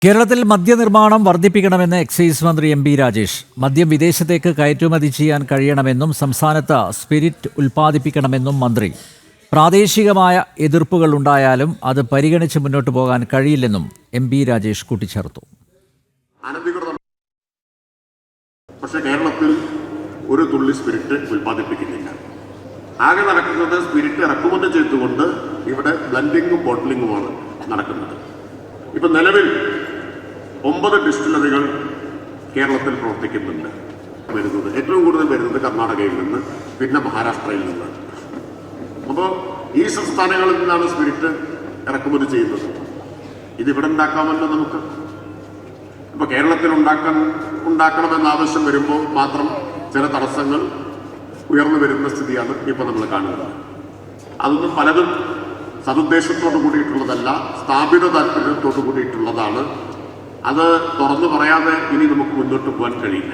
കേരളത്തിൽ മദ്യനിർമ്മാണം വർദ്ധിപ്പിക്കണമെന്ന് എക്സൈസ് മന്ത്രി M P Rajesh. മദ്യം വിദേശത്തേക്ക് കയറ്റുമതി ചെയ്യാൻ കഴിയണമെന്നും സംസ്ഥാനത്ത് സ്പിരിറ്റ് ഉൽപ്പാദിപ്പിക്കണമെന്നും മന്ത്രി. പ്രാദേശികമായ എതിർപ്പുകൾ ഉണ്ടായാലും അത് പരിഗണിച്ച് മുന്നോട്ട് പോകാൻ കഴിയില്ലെന്നും എം പി രാജേഷ് കൂട്ടിച്ചേർത്തു. പക്ഷേ കേരളത്തിൽ ഒരു തുള്ളി സ്പിരിറ്റ് ഉൽപ്പാദിപ്പിക്കുന്നില്ല. ആകെ നടക്കുന്നത് സ്പിരിറ്റ് ഇറക്കുമതി ചെയ്തുകൊണ്ട് ഇവിടെ ബ്ലെൻഡിങ്ങും ബോട്ടിലിങ്ങുമാണ് നടക്കുന്നത്. ഇപ്പം നിലവിൽ 9 ഡിസ്റ്റിലറികൾ കേരളത്തിൽ പ്രവർത്തിക്കുന്നുണ്ട്. ഏറ്റവും കൂടുതൽ വരുന്നത് കർണാടകയിൽ നിന്ന്, പിന്നെ മഹാരാഷ്ട്രയിൽ നിന്ന്. അപ്പോൾ ഈ സംസ്ഥാനങ്ങളിൽ നിന്നാണ് സ്പിരിറ്റ് ഇറക്കുമതി ചെയ്യുന്നത്. ഇതിവിടെ ഉണ്ടാക്കാമല്ലോ നമുക്ക്. ഇപ്പോൾ കേരളത്തിൽ ഉണ്ടാക്കണമെന്ന ആവശ്യം വരുമ്പോൾ മാത്രം ചില തടസ്സങ്ങൾ ഉയർന്നു വരുന്ന സ്ഥിതിയാണ് ഇപ്പോൾ നമ്മൾ കാണുന്നത്. അതൊന്നും പലതും സതുദ്ദേശത്തോടു കൂടിയിട്ടുള്ളതല്ല, സ്ഥാപിത താല്പര്യത്തോടു കൂടിയിട്ടുള്ളതാണ്. അത് തുറന്നു പറയാതെ ഇനി നമുക്ക് മുന്നോട്ട് പോകാൻ കഴിയില്ല.